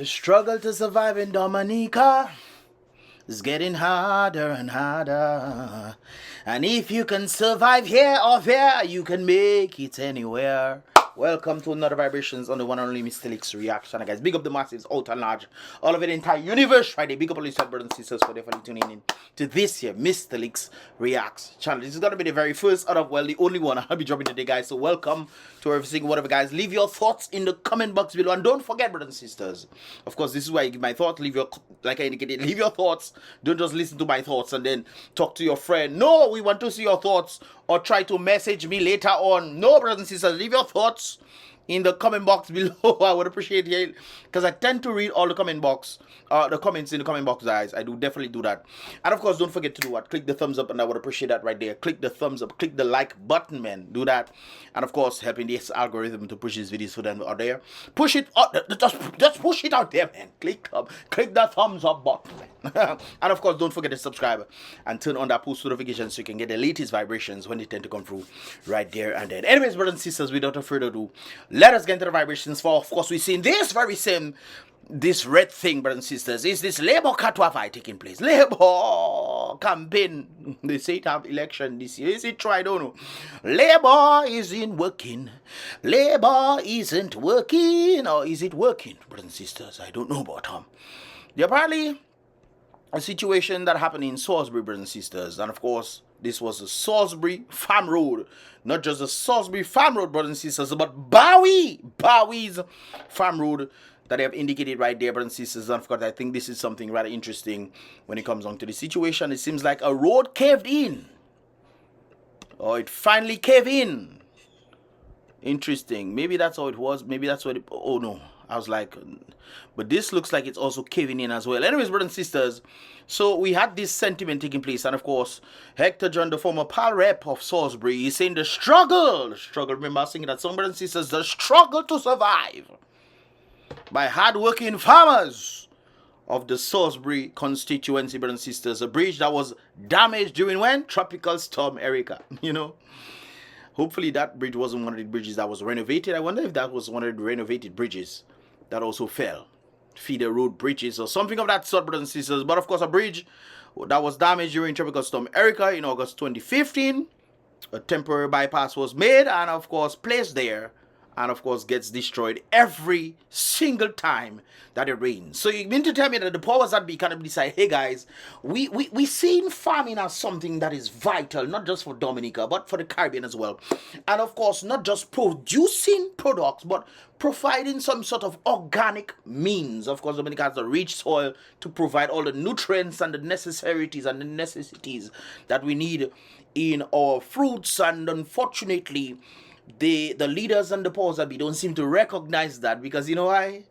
The struggle to survive in Dominica is getting harder and harder. And if you can survive here or there, you can make it anywhere. Welcome to another Vibrations on the one and only Mystelics reaction. Guys, big up the massives, out and large, all of it, entire universe Friday. Big up all these brothers and sisters for definitely tuning in to this here Mystelics Reacts channel. This is gonna be the very first out of, well, the only one I'll be dropping today, guys. So welcome to everything, whatever, guys. Leave your thoughts in the comment box below, and don't forget, brothers and sisters. Of course, this is where I give my thoughts. Leave your, like I indicated, leave your thoughts. Don't just listen to my thoughts and then talk to your friend. No, we want to see your thoughts, or try to message me later on. No, brothers and sisters, leave your thoughts in the comment box below. I would appreciate it, because I tend to read all the comment box, the comments in the comment box, guys. I do definitely do that. And of course, don't forget to do what? Click the thumbs up, and I would appreciate that right there. Click the thumbs up, click the like button, man. Do that. And of course, helping this algorithm to push these videos for them out there. Push it out, just push it out there, man. Click the thumbs up button, man. And of course, don't forget to subscribe and turn on that post notification so you can get the latest vibrations when they tend to come through right there and then. Anyways, brothers and sisters, without further ado, let us get into the vibrations. For of course, we've seen this very same, this red thing, brothers and sisters, is this Labour Katwafai taking place. Labour campaign, they say it have election this year. Is it true? I don't know. Labour isn't working. Labour isn't working. Or is it working, brothers and sisters? I don't know about apparently a situation that happened in Salisbury, brothers and sisters. And of course, this was the Salisbury Farm Road. Not just the Salisbury Farm Road, brothers and sisters, but Bowie's Farm Road that they have indicated right there, brothers and sisters. And of course, I think this is something rather interesting when it comes on to the situation. It seems like a road caved in. Oh, it finally caved in. Interesting. Maybe that's how it was. Maybe that's what it... Oh, no. I was like... But this looks like it's also caving in as well. Anyways, brothers and sisters, so we had this sentiment taking place. And of course, Hector John, the former pal rep of Salisbury, is saying the struggle. Remember I was singing that song, brothers and sisters? The struggle to survive by hard-working farmers of the Salisbury constituency, brothers and sisters. A bridge that was damaged during when? Tropical Storm Erica, you know. Hopefully that bridge wasn't one of the bridges that was renovated. I wonder if that was one of the renovated bridges that also fell. Feeder road bridges or something of that sort, brothers and sisters. But of course, a bridge that was damaged during Tropical Storm Erica in August 2015. A temporary bypass was made and of course placed there, and of course gets destroyed every single time that it rains. So you mean to tell me that the powers that be kind of decide, hey guys, we seen farming as something that is vital, not just for Dominica, but for the Caribbean as well. And of course, not just producing products, but providing some sort of organic means. Of course, Dominica has a rich soil to provide all the nutrients and the necessities that we need in our fruits. And unfortunately, the leaders and the powers that be don't seem to recognize that, because you know why?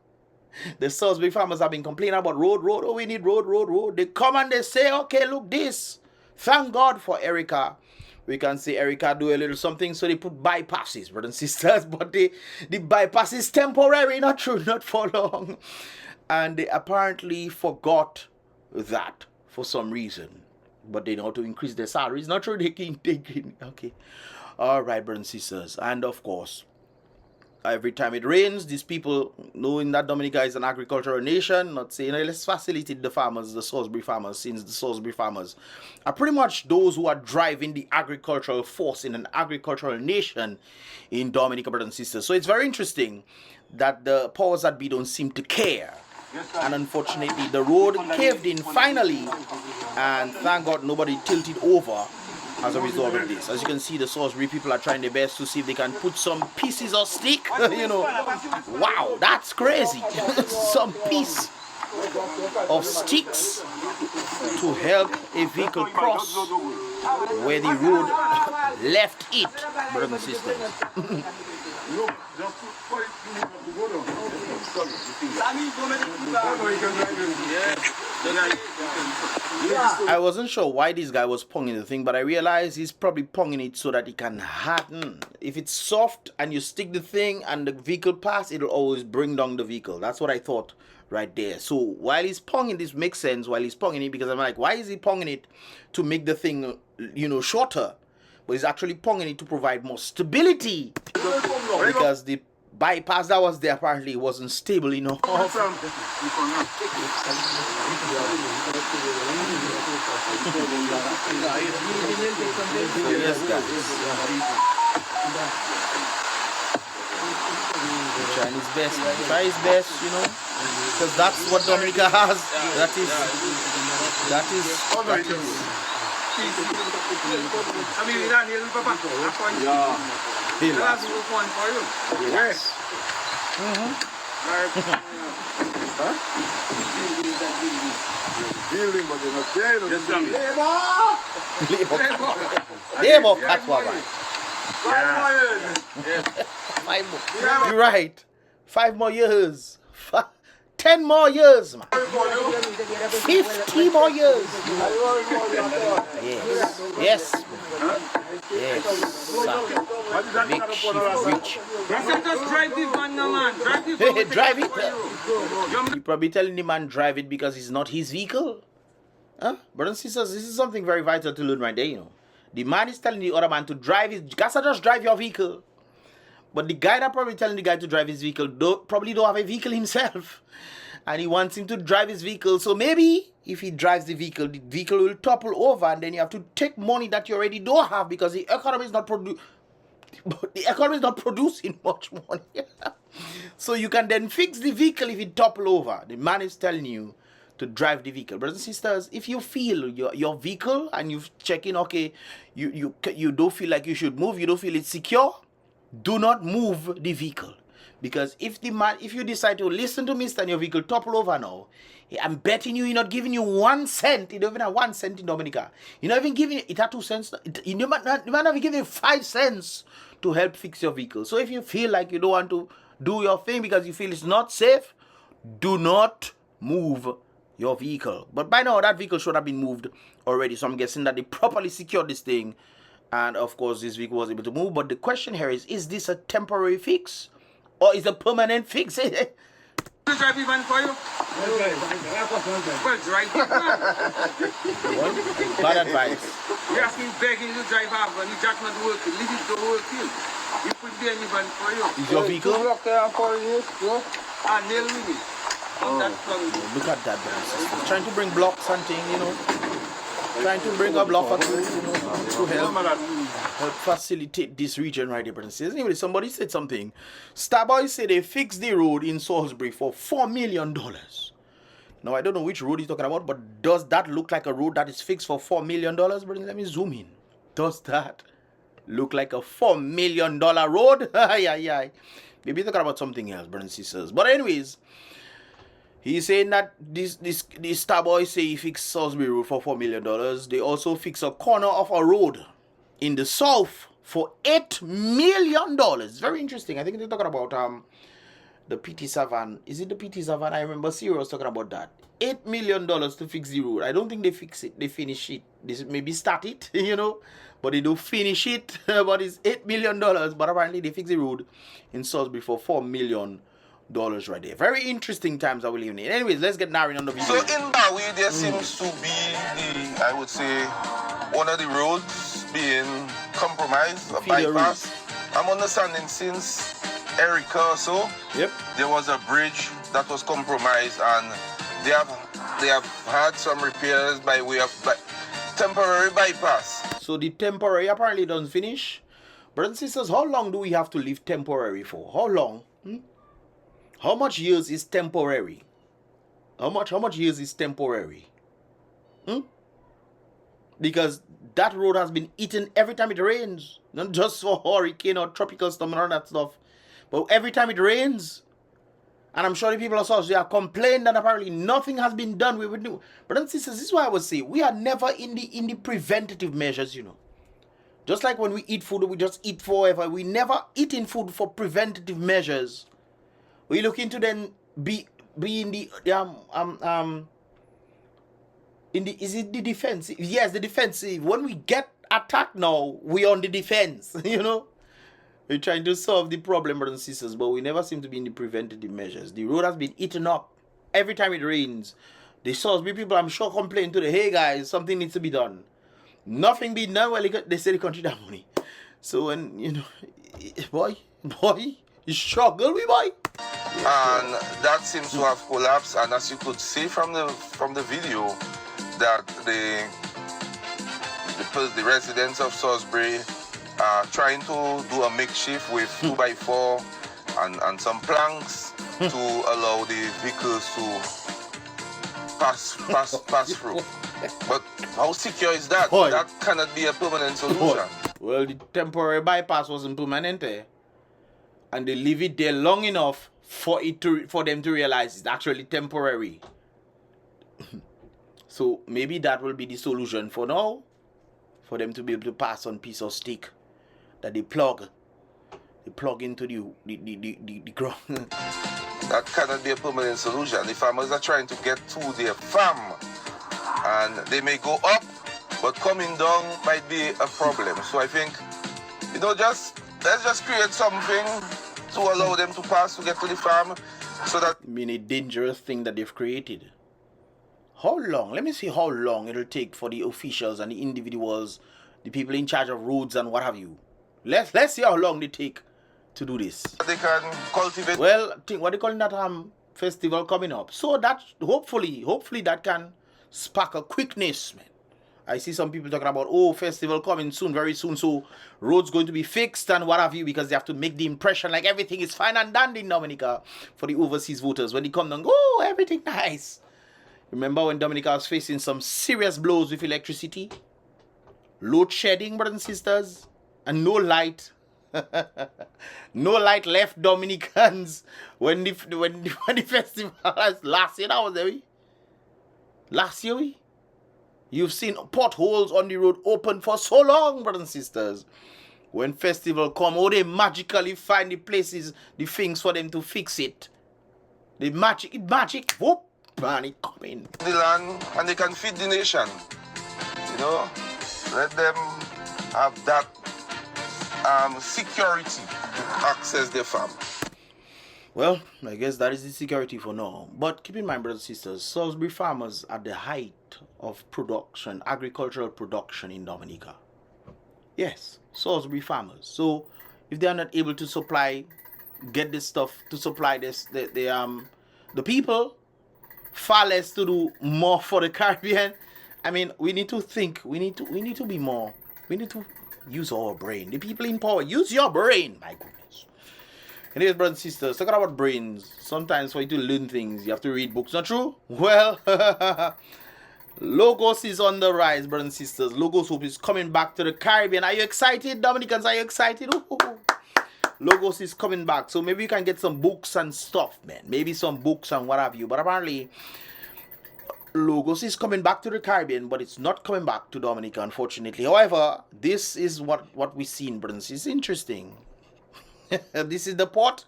The Salisbury farmers have been complaining about road. Oh, we need road. They come and they say, okay, look this. Thank God for Erica. We can say Erica do a little something, so they put bypasses, brothers and sisters. But the bypass is temporary, not true, not for long. And they apparently forgot that for some reason. But they know how to increase their salaries. Not true, they can okay. All right, brothers and sisters. And of course, every time it rains, these people, knowing that Dominica is an agricultural nation, not saying, hey, let's facilitate the farmers, the Salisbury farmers, since the Salisbury farmers are pretty much those who are driving the agricultural force in an agricultural nation in Dominica, brothers and sisters. So it's very interesting that the powers that be don't seem to care. And unfortunately, the road caved in finally, and thank God nobody tilted over as a result of this. As you can see, the Salisbury people are trying their best to see if they can put some pieces of stick, you know. Wow, that's crazy. Some piece of sticks to help a vehicle cross where the road left it, brothers and sisters. I wasn't sure why this guy was ponging the thing, but I realized he's probably ponging it so that it can harden. If it's soft and you stick the thing and the vehicle pass, it'll always bring down the vehicle. That's what I thought right there. So while he's ponging, this makes sense while he's ponging it, because I'm like, why is he ponging it to make the thing, you know, shorter? But he's actually ponging it to provide more stability, because the bypass that was there apparently wasn't stable enough. So yes, guys. Trying his best, man. Try his best, you know, because that's what Dominica has. That is. Yes. You're right. 5 more years. 10 more years, man. 50 more years. Yes. Yes. Big chief rich. Just drive this man, no man. Drive it. You're probably telling the man drive it because it's not his vehicle. Huh? Brothers and sisters, this is something very vital to learn right there, you know. The man is telling the other man to drive his... Guys, just drive your vehicle. But the guy that probably telling the guy to drive his vehicle probably don't have a vehicle himself. And he wants him to drive his vehicle. So maybe if he drives the vehicle will topple over, and then you have to take money that you already don't have because the economy is not producing much money. So you can then fix the vehicle if it topple over. The man is telling you to drive the vehicle. Brothers and sisters, if you feel your vehicle and you've checked in, okay, you don't feel like you should move, you don't feel it's secure, do not move the vehicle. Because if you decide to listen to Mr. and your vehicle topple over now, I'm betting you're not giving you 1 cent. You don't even have 1 cent in Dominica. You're not even giving it at 2 cents. You might not even give you 5 cents to help fix your vehicle. So if you feel like you don't want to do your thing because you feel it's not safe, do not move your vehicle. But by now, that vehicle should have been moved already. So I'm guessing that they properly secured this thing. And of course, this vehicle was able to move. But the question here is this a temporary fix? Or is a permanent fix? Drive even for you? Well, drive it, man. Bad advice. You're asking, begging to drive off and the jack not working. Leave it to work you. You put the even for you. Is your vehicle? And nail with it. Look at that, guys. Trying to bring blocks and things, you know. Trying to bring a block or two, you know, to help facilitate this region right here, brothers and sisters. Anyway, somebody said something. Starboy said they fixed the road in Salisbury for $4 million. Now, I don't know which road he's talking about, but does that look like a road that is fixed for $4 million? Brothers, let me zoom in. Does that look like a $4 million road? Maybe he's talking about something else, brothers and sisters. But anyways, he's saying that this Starboy say he fixed Salisbury Road for $4 million. They also fix a corner of a road in the south for $8 million. Very interesting. I think they're talking about the PT7. Is it the PT7? I remember Siri was talking about that. $8 million to fix the road. I don't think they fix it. They finish it. They maybe start it, you know, but they don't finish it. But it's $8 million. But apparently they fix the road in Salisbury for $4 million right there. Very interesting times that we live in. Anyways, let's get narrowing on the video. So in Maui, there seems to be I would say, one of the roads being compromised, a bypass. I'm understanding since Erica or so, there was a bridge that was compromised, and they have had some repairs by way of temporary bypass. So the temporary apparently doesn't finish. Brothers and sisters, how long do we have to live temporary for? How long? How much years is temporary? How much years is temporary? Because that road has been eaten every time it rains. Not just for hurricane or tropical storm and all that stuff. But every time it rains. And I'm sure the people of South, they are complaining that apparently nothing has been done. We would do. Brothers and sisters, this is why I would say we are never in the preventative measures, you know. Just like when we eat food, we just eat forever. We never eat in food for preventative measures. We look into then be in the is it the defensive? Yes, the defensive. When we get attacked now, we on the defense, you know. We're trying to solve the problem, brothers and sisters, but we never seem to be in the preventative measures. The road has been eaten up every time it rains. The Salisbury people, I'm sure, complain to the, hey guys, something needs to be done. Nothing being done. Well, they say the country that money. So when, you know, boy, You struggle, we boy. And that seems to have collapsed. And as you could see from the video, that the residents of Salisbury are trying to do a makeshift with 2x4 and some planks to allow the vehicles to pass through. But how secure is that? Boy. That cannot be a permanent solution. Well, the temporary bypass wasn't permanent, and they leave it there long enough for them to realize it's actually temporary. So maybe that will be the solution for now, for them to be able to pass on piece of stick that they plug into the ground. That cannot be a permanent solution. The farmers are trying to get to their farm, and they may go up, but coming down might be a problem. So I think, let's just create something to allow them to pass to get to the farm, so that... I mean, a dangerous thing that they've created. How long? Let me see how long it'll take for the officials and the individuals, the people in charge of roads and what have you. Let's see how long they take to do this. They can cultivate. Well, what they calling that festival coming up. So that hopefully that can spark a quickness, man. I see some people talking about, oh, festival coming soon, very soon, so roads going to be fixed and what have you, because they have to make the impression like everything is fine and dandy in Dominica for the overseas voters. When they come down, oh, everything nice. Remember when Dominica was facing some serious blows with electricity? Load shedding, brothers and sisters, and no light. No light left Dominicans when the festival last year. That was there. Last year, you've seen potholes on the road open for so long, brothers and sisters. When festival come, oh, they magically find the places, the things for them to fix it. The magic, whoop, man, it come in. The land, and they can feed the nation. Let them have that security to access their farm. Well, I guess that is the security for now. But keep in mind, brothers and sisters, Salisbury farmers are the height of production, agricultural production in Dominica. Yes, Salisbury farmers. So if they are not able to get this stuff to supply this, the people, far less to do more for the Caribbean. I mean, we need to think. We need to be more. We need to use our brain. The people in power, use your brain. My goodness. Anyways, brothers and sisters, talking about brains. Sometimes for you to learn things, you have to read books. Not true? Well, Logos is on the rise, brothers and sisters. Logos Hope is coming back to the Caribbean. Are you excited, Dominicans? Are you excited? Ooh. Logos is coming back. So maybe you can get some books and stuff, man. Maybe some books and what have you. But apparently, Logos is coming back to the Caribbean, but it's not coming back to Dominica, unfortunately. However, this is what we see in Britain. It's interesting. This is the port,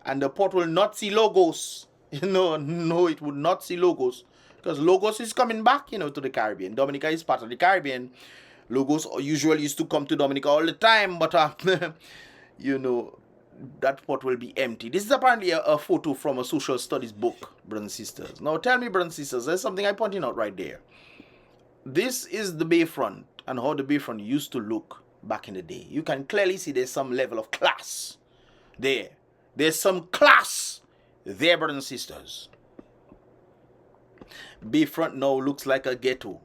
and the port will not see Logos. No, it would not see Logos, because Logos is coming back, to the Caribbean. Dominica is part of the Caribbean. Logos usually used to come to Dominica all the time, but that port will be empty. This is apparently a photo from a social studies book, brothers and sisters. Now tell me, brothers and sisters, there's something I'm pointing out right there. This is the bayfront and how the bayfront used to look back in the day. You can clearly see there's some level of class there. There's some class there, brothers and sisters. Bayfront now looks like a ghetto.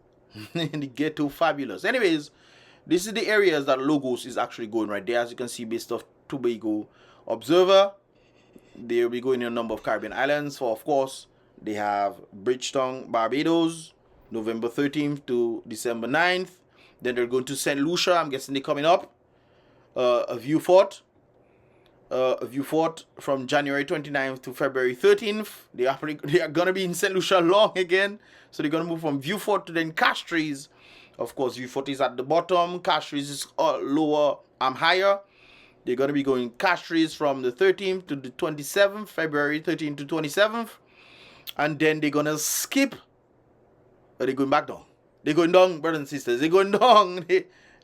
The ghetto fabulous. Anyways, this is the areas that Logos is actually going right there. As you can see, based off Tobago Observer, they will be going in a number of Caribbean islands. For, of course, they have Bridgetown, Barbados, November 13th to December 9th. Then they're going to St. Lucia. I'm guessing they're coming up. A View Fort from January 29th to February 13th. They are going to be in St. Lucia long again. So they're going to move from View Fort to then Castries. Of course, View Fort is at the bottom. Castries is lower, higher. They're going to be going Castries from the 13th to the 27th, February 13th to 27th. And then they're going to skip. Or they're going back down. They're going down, brothers and sisters. They're going down.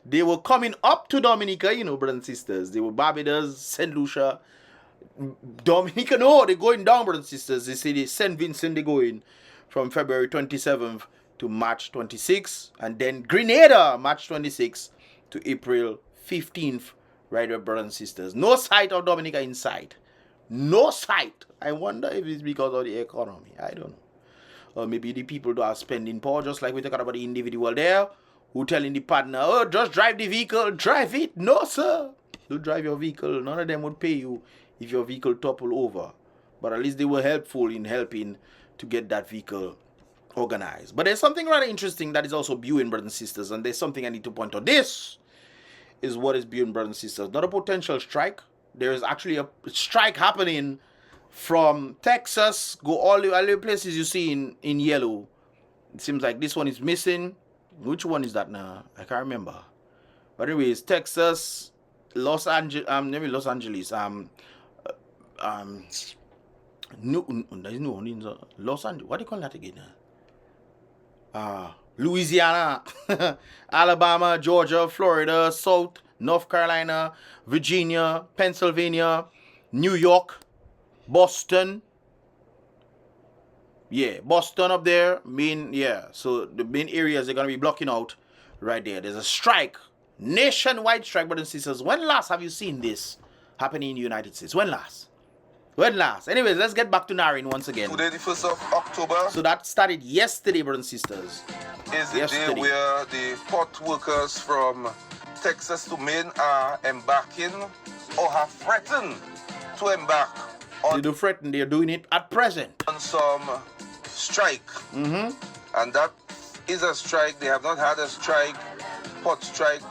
They were coming up to Dominica, brothers and sisters. They were Barbados, St. Lucia, Dominica. No, they're going down, brothers and sisters. They say St. Vincent, they're going from February 27th to March 26th. And then Grenada, March 26th to April 15th. Right there, brothers and sisters. No sight of Dominica in sight. No sight. I wonder if it's because of the economy. I don't know. Or maybe the people that are spending power, just like we talk about the individual there, who telling the partner, oh, just drive the vehicle, drive it. No, sir. Don't drive your vehicle. None of them would pay you if your vehicle topple over. But at least they were helpful in helping to get that vehicle organized. But there's something rather interesting that is also brewing, brothers and sisters, and there's something I need to point out. This is what is brewing, brothers and sisters. Not a potential strike. There is actually a strike happening from Texas, go all the places you see in yellow. It seems like this one is missing. Which one is that now? I can't remember. But anyways, Texas, Los Angeles, maybe Los Angeles, there's no one Los Angeles. What do you call that again? Louisiana, Alabama, Georgia, Florida, South, North Carolina, Virginia, Pennsylvania, New York, Boston. Yeah, Boston up there. So the main areas are going to be blocking out right there. There's a strike, nationwide strike, brothers and sisters. When last have you seen this happening in the United States? When last? When last? Anyways, let's get back to Narin once again. Today, the 1st of October. So that started yesterday, brothers and sisters. Is the day where the port workers from Texas to Maine are embarking or have threatened to embark on. They do threaten, they're doing it at present. On some strike. And that is a strike. They have not had a strike, port strike,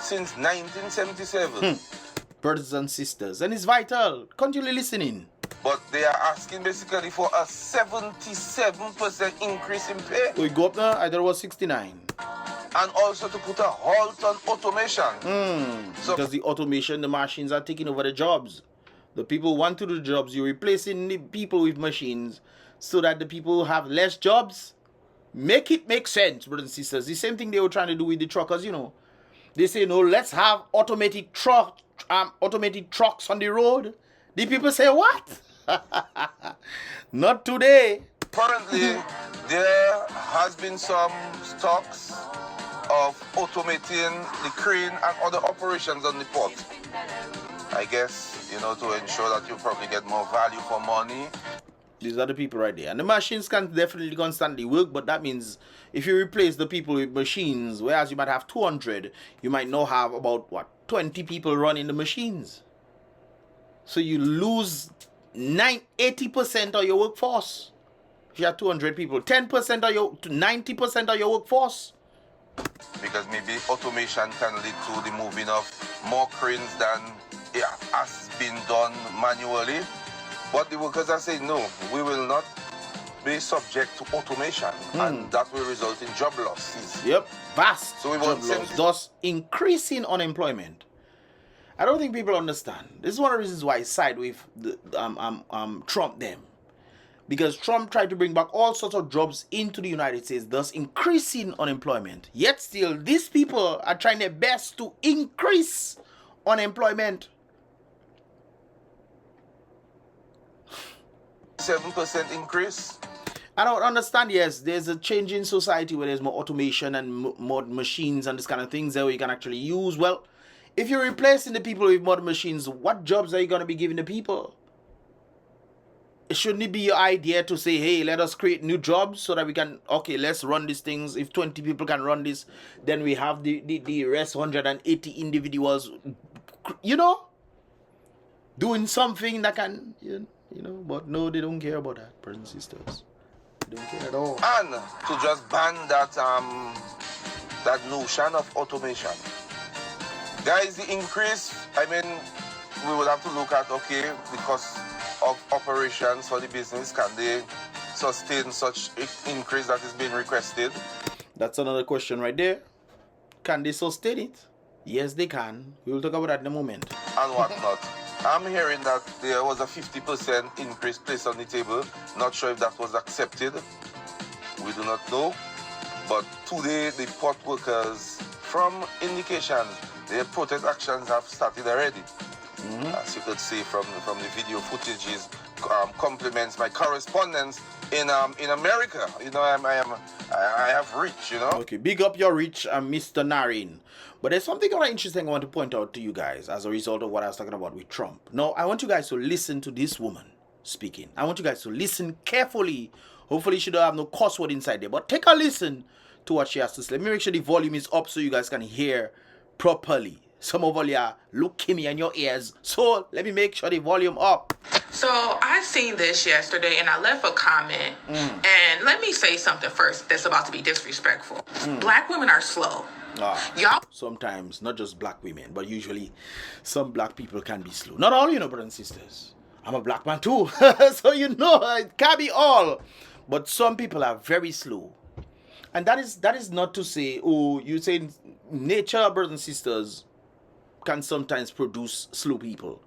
since 1977. Brothers and sisters. And it's vital. Continue listening. But they are asking basically for a 77% increase in pay. We go up now, I thought it was 69. And also to put a halt on automation. Because the automation, the machines are taking over the jobs. The people want to do the jobs. You're replacing the people with machines so that the people have less jobs. Make it make sense, brothers and sisters. The same thing they were trying to do with the truckers, you know. They say, no, let's have automated trucks on the road. The people say, what? Not today. Apparently, there has been some talks of automating the crane and other operations on the port. I guess, you know, to ensure that you probably get more value for money. These are the people right there. And the machines can definitely constantly work, but that means if you replace the people with machines, whereas you might have 200, you might now have about, 20 people running the machines. So you lose 80% of your workforce. If you have 200 people, 10% of your, 90% of your workforce. Because maybe automation can lead to the moving of more cranes than has been done manually. But the workers are saying, no, we will not be subject to automation. And that will result in job losses. Yep, vast so we job loss, thus increasing unemployment. I don't think people understand. This is one of the reasons why I side with the, Trump them. Because Trump tried to bring back all sorts of jobs into the United States, thus increasing unemployment. Yet still, these people are trying their best to increase unemployment. 7% increase. I don't understand. Yes, there's a change in society where there's more automation and more machines and this kind of things that we can actually use. Well, if you're replacing the people with modern machines, what jobs are you going to be giving the people? Shouldn't it be your idea to say, hey, let us create new jobs so that we can, okay, let's run these things. If 20 people can run this, then we have the rest 180 individuals, you know, doing something that can, you know, but no, they don't care about that, brothers and sisters. They don't care at all. And to just ban that, that notion of automation. Guys, the increase, I mean, we would have to look at, okay, because of operations for the business, can they sustain such increase that is being requested? That's another question right there. Can they sustain it? Yes, they can. We will talk about that in a moment. And whatnot. I'm hearing that there was a 50% increase placed on the table. Not sure if that was accepted. We do not know. But today, the port workers, from indications, their protest actions have started already. As you could see from the video footages, compliments my correspondents in America. You know, I have reach. You know. Okay, big up your reach, Mr. Narin. But there's something kind of interesting I want to point out to you guys as a result of what I was talking about with Trump. Now, I want you guys to listen to this woman speaking. I want you guys to listen carefully. Hopefully, she don't have no cuss word inside there. But take a listen to what she has to say. Let me make sure the volume is up so you guys can hear properly. Some of you are looking me in your ears. So, let me make sure the volume up. So I seen this yesterday and I left a comment. And let me say something first that's about to be disrespectful. Black women are slow. Y'all. Sometimes, not just black women, but usually some black people can be slow. Not all, you know, brothers and sisters. I'm a black man too. So, you know, it can't be all. But some people are very slow. And that is not to say, oh, you say nature, brothers and sisters, can sometimes produce slow people.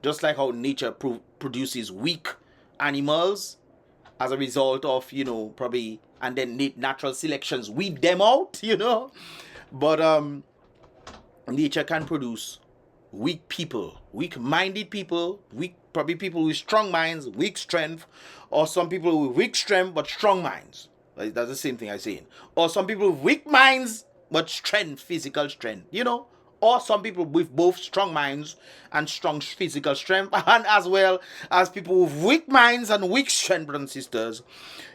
Just like how nature produces weak animals as a result of, you know, probably, and then natural selections weed them out, you know. But nature can produce weak people, weak-minded people, probably people with strong minds, weak strength, or some people with weak strength but strong minds. That's the same thing I'm saying. Or some people with weak minds but strength, physical strength, you know. Or some people with both strong minds and strong physical strength, and as well as people with weak minds and weak strength, brothers and sisters.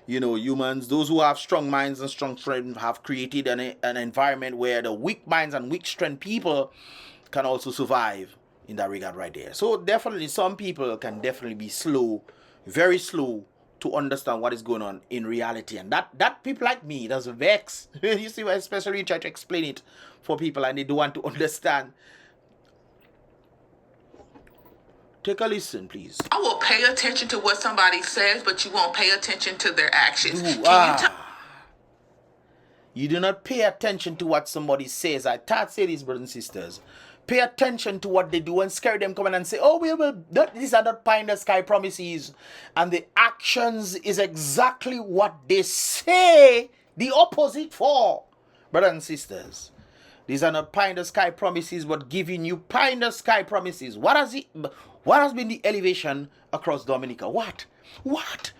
You know, humans, those who have strong minds and strong strength have created an environment where the weak minds and weak strength people can also survive in that regard right there. So definitely some people can definitely be slow, very slow to understand what is going on in reality. And that people like me, that's vex. You see, especially try to explain it for people and they don't want to understand. Take a listen, please. I will pay attention to what somebody says, but you won't pay attention to their actions. You do not pay attention to what somebody says. I can't say this, brothers and sisters. Pay attention to what they do and scare them coming and say, oh, these are not pie in the sky promises. And the actions is exactly what they say the opposite for. Brothers and sisters, these are not pie in the sky promises, but giving you pie in the sky promises. What has been the elevation across Dominica? What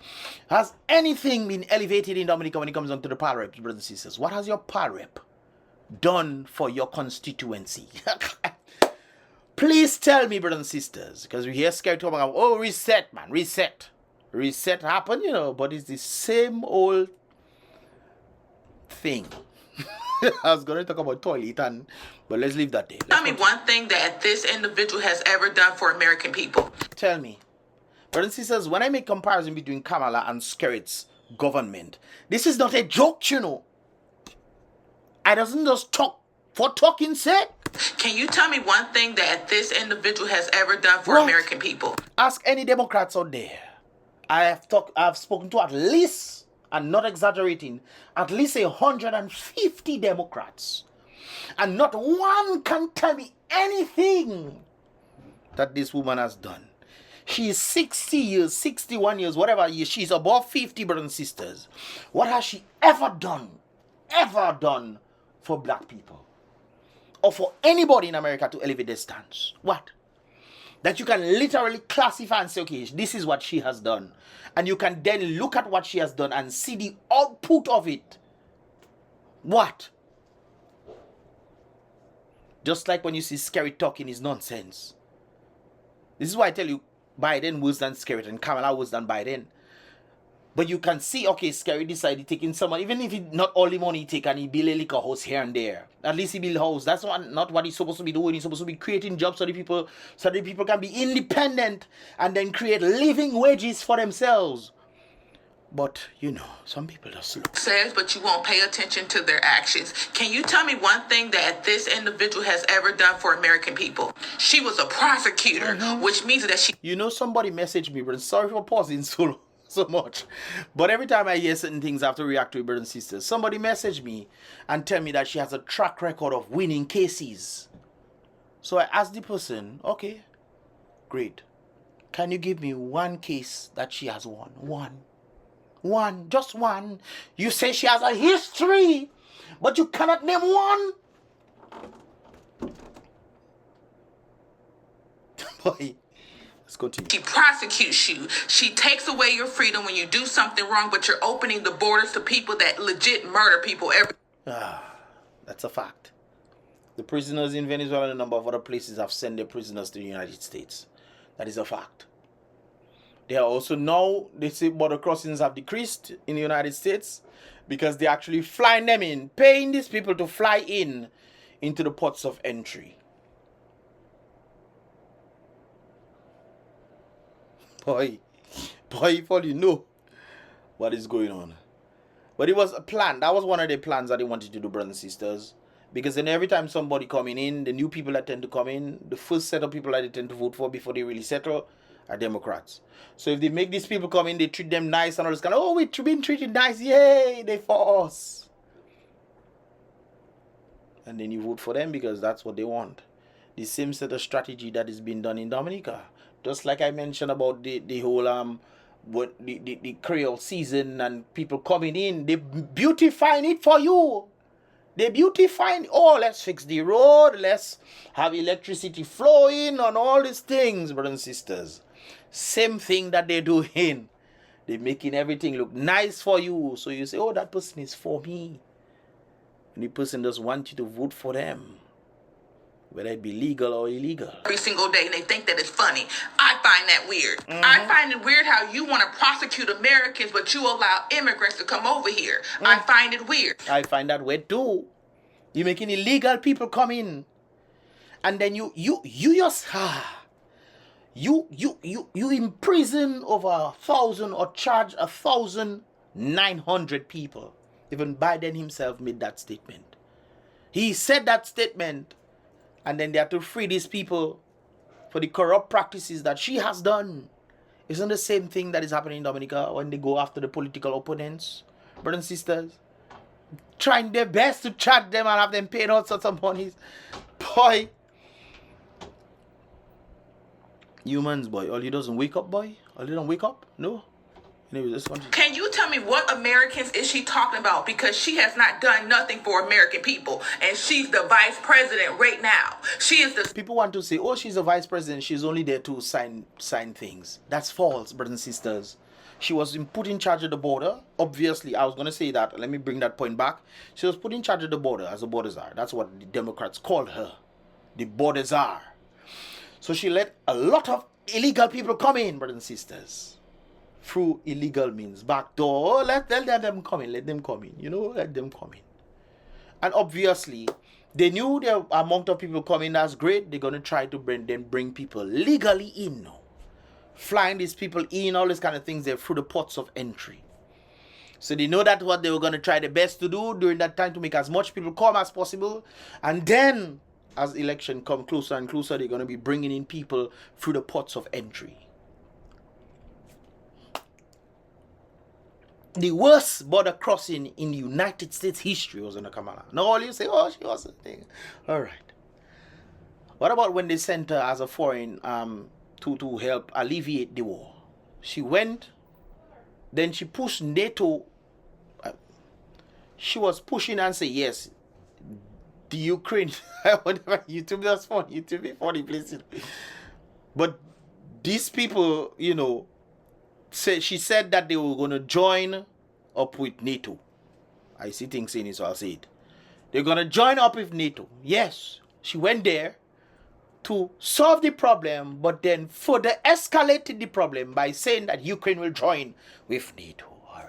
has anything been elevated in Dominica when it comes down to the PAL reps, brothers and sisters? What has your PAL rep done for your constituency? Please tell me, brothers and sisters, because we hear scary talk about, oh, reset, man, reset happened, you know, but it's the same old thing. I was going to talk about toilet, but let's leave that there. Tell me one thing that this individual has ever done for American people. Tell me. Brothers and sisters, when I make comparison between Kamala and Skerritt's government, this is not a joke, you know. I doesn't just talk for talking's sake. Can you tell me one thing that this individual has ever done for American people? Ask any Democrats out there. I've spoken to at least, and not exaggerating, at least 150 Democrats. And not one can tell me anything that this woman has done. She is 60 years, 61 years, whatever years. She's above 50, brothers and sisters. What has she ever done for black people? Or for anybody in America to elevate their stance? What? That you can literally classify and say, okay, this is what she has done. And you can then look at what she has done and see the output of it. What? Just like when you see Skerritt talking is nonsense. This is why I tell you, Biden worse than Skerritt and Kamala worse than Biden. But you can see, okay, Skerritt decided taking someone, even if he not all the money he take and he build a liquor house here and there. At least he build a house. That's not what he's supposed to be doing. He's supposed to be creating jobs so the people can be independent and then create living wages for themselves. But, you know, some people just look. Says, but you won't pay attention to their actions. Can you tell me one thing that this individual has ever done for American people? She was a prosecutor, which means that she... You know, somebody messaged me, but sorry for pausing so much. But every time I hear certain things, I have to react to it, brothers and sisters. Somebody messaged me and tell me that she has a track record of winning cases. So I asked the person, okay, great. Can you give me one case that she has won? One, just one. You say she has a history, but you cannot name one. Boy, Let's continue. She prosecutes you. She takes away your freedom when you do something wrong, but you're opening the borders to people that legit murder people every. That's a fact. The prisoners in Venezuela and a number of other places have sent their prisoners to the United States. That is a fact. They are also now, they say border crossings have decreased in the United States because they're actually flying them in, paying these people to fly in into the ports of entry. Boy, if all you know what is going on. But it was a plan. That was one of the plans that they wanted to do, brothers and sisters. Because then every time somebody coming in, the new people that tend to come in, the first set of people that they tend to vote for before they really settle are Democrats. So if they make these people come in, they treat them nice and all this kind of, oh, we've been treated nice, yay, they for us. And then you vote for them because that's what they want. The same set of strategy that is being done in Dominica. Just like I mentioned about the whole the Creole season and people coming in, they beautifying it for you. They beautifying, oh, let's fix the road, let's have electricity flowing and all these things, brothers and sisters. Same thing that they're doing. They're making everything look nice for you. So you say, oh, that person is for me. And the person just wants you to vote for them, whether it be legal or illegal. Every single day, and they think that it's funny. I find that weird. I find it weird how you want to prosecute Americans, but you allow immigrants to come over here. I find it weird. I find that weird too. You're making illegal people come in, and then you imprison over 1,000 or charge 1,900 people. Even Biden himself made that statement. He said that statement. And then they have to free these people for the corrupt practices that she has done. Isn't the same thing that is happening in Dominica when they go after the political opponents, brothers and sisters? Trying their best to charge them and have them paying all sorts of monies. Boy. Humans, boy. All you doesn't wake up, boy. All you don't wake up? No. Anyway, this one. Can you tell me what Americans is she talking about? Because she has not done nothing for American people. And she's the vice president right now. She is the... People want to say, oh, she's a vice president. She's only there to sign things. That's false, brothers and sisters. She was put in charge of the border. Obviously, I was going to say that. Let me bring that point back. She was put in charge of the border as a border czar. That's what the Democrats called her. The border czar. So she let a lot of illegal people come in, brothers and sisters. Through illegal means, back door. Let them come in. Let them come in. You know, let them come in. And obviously, they knew the amount of people coming. That's great. They're gonna try to bring people legally in, flying these people in, all these kind of things. They're through the ports of entry. So they know that's what they were gonna try their best to do during that time to make as much people come as possible. And then, as election come closer and closer, they're gonna be bringing in people through the ports of entry. The worst border crossing in United States history was in the KAMALA. Now all you say, oh, she was a thing. All right. What about when they sent her as a foreign to help alleviate the war? She went, then she pushed NATO. She was pushing and say, yes, the Ukraine, whatever, YouTube, that's funny, YouTube be funny places. But these people, you know, she said that they were going to join up with NATO. I see things saying it, so I'll say it. They're going to join up with NATO. Yes, she went there to solve the problem, but then further escalated the problem by saying that Ukraine will join with NATO. All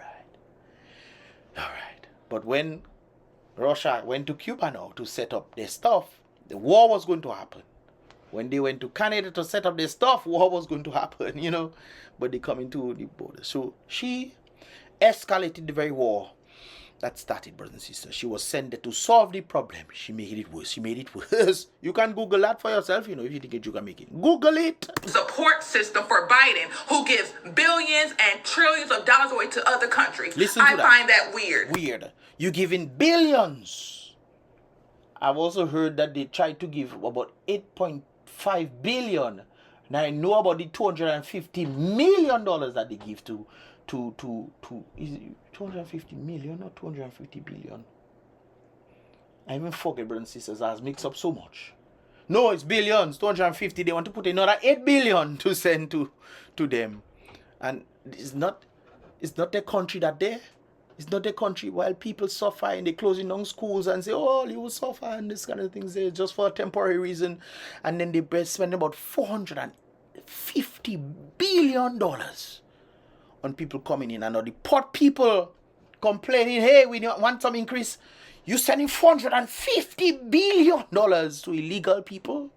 right. But when Russia went to Cuba now to set up their stuff, the war was going to happen. When they went to Canada to set up their stuff, war was going to happen, you know. But they come into the border. So she escalated the very war that started, brothers and sisters. She was sent there to solve the problem. She made it worse. You can Google that for yourself, you know, if you think you can make it. Google it. Support system for Biden, who gives billions and trillions of dollars away to other countries. Listen to that. I find that weird. Weird. You're giving billions. I've also heard that they tried to give about 8.5 billion. Now I know about the $250 million that they give to is it 250 million or 250 billion? I even forget, brothers and sisters, I was mixed up so much. No, it's billions, 250. They want to put another 8 billion to send to them. And it's not the country that there. It's not the country while people suffer and they're closing down schools and say, oh, you will suffer and this kind of things there just for a temporary reason. And then they spend about $450 billion on people coming in. And now the poor people complaining, hey, we want some increase. You sending $450 billion to illegal people?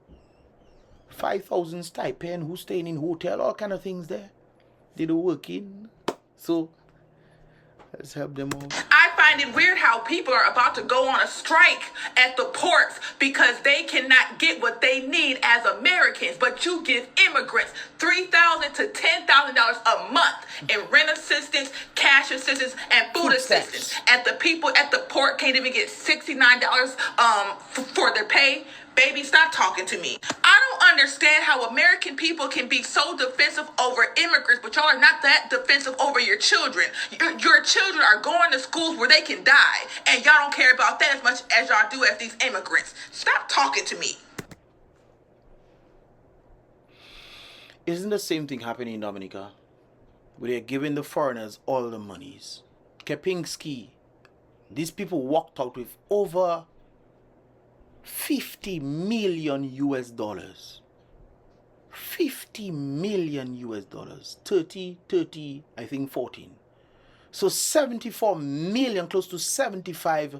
5,000 stipend, who's staying in hotel, all kind of things there. They don't work in. So let's help them all. I find it weird how people are about to go on a strike at the ports because they cannot get what they need as Americans, but you give immigrants $3,000 to $10,000 a month in rent assistance, cash assistance, and food assistance. And the people at the port can't even get $69 for their pay. Baby, stop talking to me. I don't understand how American people can be so defensive over immigrants, but y'all are not that defensive over your children. Your children are going to schools where they can die, and y'all don't care about that as much as y'all do as these immigrants. Stop talking to me. Isn't the same thing happening in Dominica? Where they're giving the foreigners all the monies. Kepinski, these people walked out with over 50 million US dollars. 50 million US dollars. 30, I think 14. So 74 million, close to 75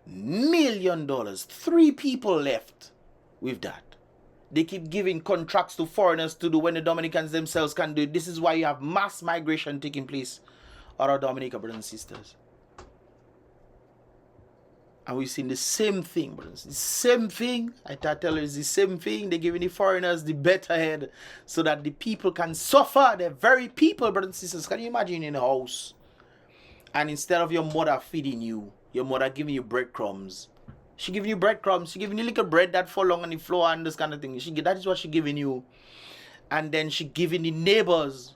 million dollars. 3 people left with that. They keep giving contracts to foreigners to do when the Dominicans themselves can do it. This is why you have mass migration taking place out of Dominica, brothers and sisters. And we've seen the same thing, brothers. The same thing. I tell you, it's the same thing. They're giving the foreigners the better head so that the people can suffer. The very people, brothers and sisters. Can you imagine in a house? And instead of your mother feeding you, your mother giving you breadcrumbs. She giving you breadcrumbs. She giving you little bread that fall along on the floor and this kind of thing. That is what she giving you. And then she giving the neighbors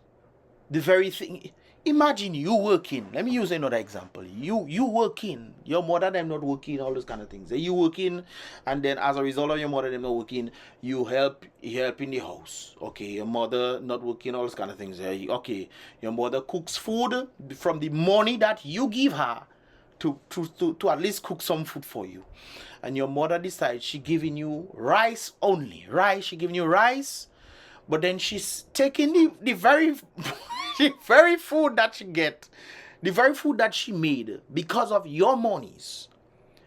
the very thing. Imagine you working. Let me use another example. You working. Your mother them not working, all those kind of things. You working, and then as a result of your mother them not working, you help in the house. Okay, your mother not working, all those kind of things. Okay, your mother cooks food from the money that you give her to at least cook some food for you. And your mother decides she giving you rice only. She giving you rice, but then she's taking the very the very food that she get, the very food that she made because of your monies.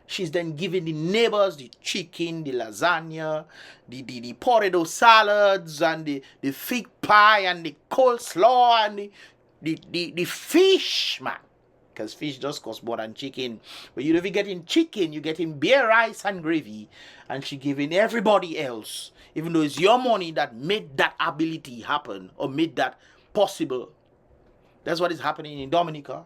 She's then giving the neighbors the chicken, the lasagna, the potato salads, and the fig pie, and the coleslaw, and the fish, man. Because fish just costs more than chicken. But you don't even getting chicken, you're getting beer, rice, and gravy. And she giving everybody else, even though it's your money that made that ability happen, or made that possible. That's what is happening in Dominica.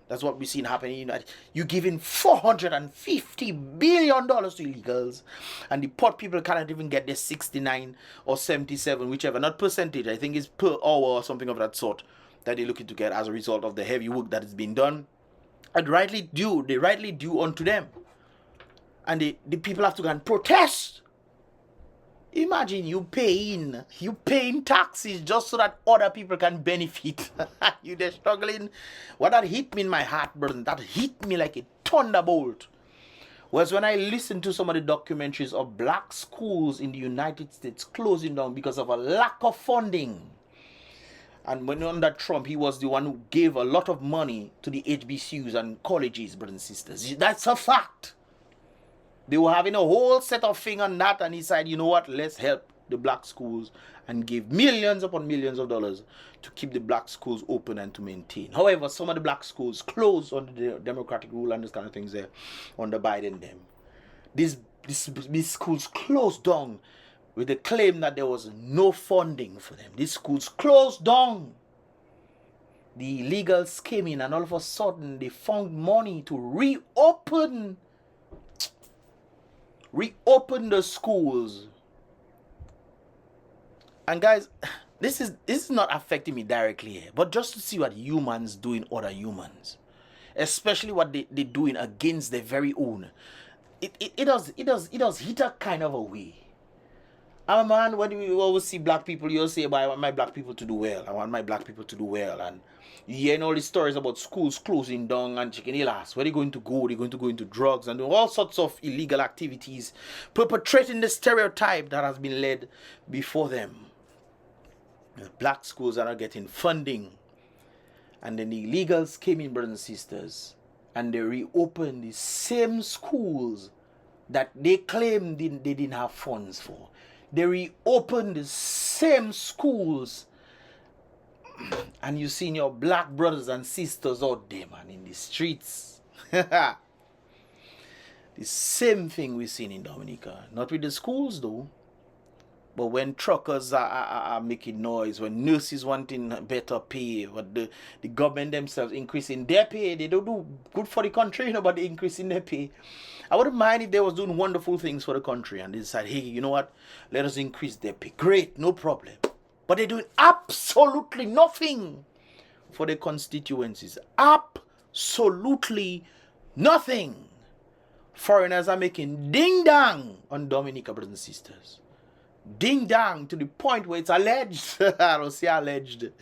That's what we've seen happening. You're giving $450 billion to illegals, and the poor people cannot even get their 69 or 77, whichever, not percentage. I think it's per hour or something of that sort that they're looking to get as a result of the heavy work that has been done. And they rightly due unto them. And the people have to go and protest. Imagine you paying taxes just so that other people can benefit. They're struggling. What that hit me in my heart, brother, that hit me like a thunderbolt, was when I listened to some of the documentaries of black schools in the United States closing down because of a lack of funding. And when under Trump, he was the one who gave a lot of money to the HBCUs and colleges, brothers and sisters. That's a fact. They were having a whole set of things on that, and he said, you know what, let's help the black schools and give millions upon millions of dollars to keep the black schools open and to maintain. However, some of the black schools closed under the Democratic rule and this kind of things there under Biden them. These schools closed down with the claim that there was no funding for them. These schools closed down. The illegals came in, and all of a sudden they found money to reopen the schools. And guys, this is not affecting me directly here, but just to see what humans doing other humans, especially what they're doing against their very own, it does hit a kind of a way. I'm a man, when you always see black people, you'll say, I want my black people to do well. I want my black people to do well. And you hear all these stories about schools closing down and chicken elas. Where they're going to go? They're going to go into drugs and do all sorts of illegal activities, perpetrating the stereotype that has been led before them. The black schools are not getting funding. And then the illegals came in, brothers and sisters, and they reopened the same schools that they claimed they didn't have funds for. They reopened the same schools, and you seen your black brothers and sisters out there, man, in the streets. The same thing we've seen in Dominica. Not with the schools, though. But when truckers are making noise, when nurses wanting better pay, but the government themselves increasing their pay, they don't do good for the country, but they increasing their pay. I wouldn't mind if they was doing wonderful things for the country and they decide, hey, you know what? Let us increase their pay. Great, no problem. But they're doing absolutely nothing for their constituencies. Absolutely nothing. Foreigners are making ding-dang on Dominica, brothers and sisters. Ding-dang to the point where it's alleged. I don't say alleged.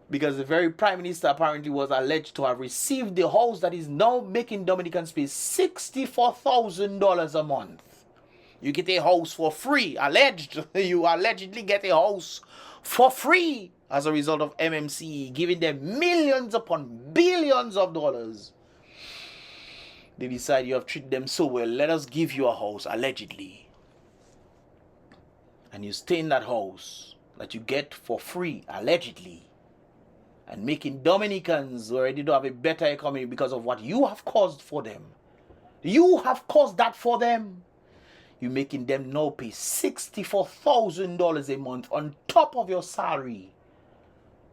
Because the very Prime Minister apparently was alleged to have received the house that is now making Dominicans pay $64,000 a month. You get a house for free. Alleged. You allegedly get a house for free as a result of MMC giving them millions upon billions of dollars. They decide you have treated them so well. Let us give you a house, allegedly. And you stay in that house that you get for free, allegedly. And making Dominicans who already don't have a better economy because of what you have caused for them. You have caused that for them. You're making them now pay $64,000 a month on top of your salary.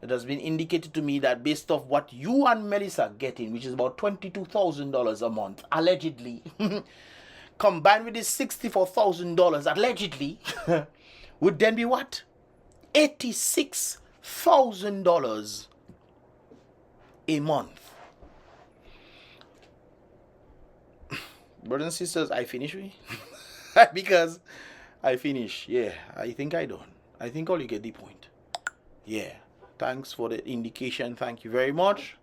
It has been indicated to me that based off what you and Melissa are getting, which is about $22,000 a month, allegedly, combined with this $64,000 allegedly, would then be what? $86,000 a month. Brothers and sisters, I finish with because I finish. Yeah, I think I done. I think all you get the point. Yeah. Thanks for the indication. Thank you very much.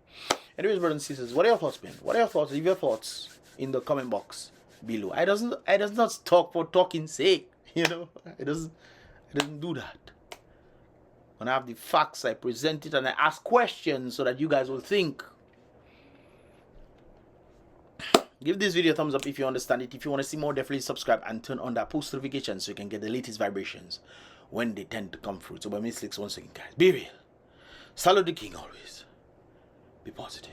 Anyways, brothers and sisters, what are your thoughts, man? What are your thoughts? Leave your thoughts in the comment box below. I does not talk for talking's sake. You know, it doesn't do that. When I have the facts, I present it and I ask questions so that you guys will think. Give this video a thumbs up if you understand it. If you want to see more, definitely subscribe and turn on that post notification so you can get the latest vibrations when they tend to come through. So by Mystelics once again, guys, be real. Salute the king always. Be positive.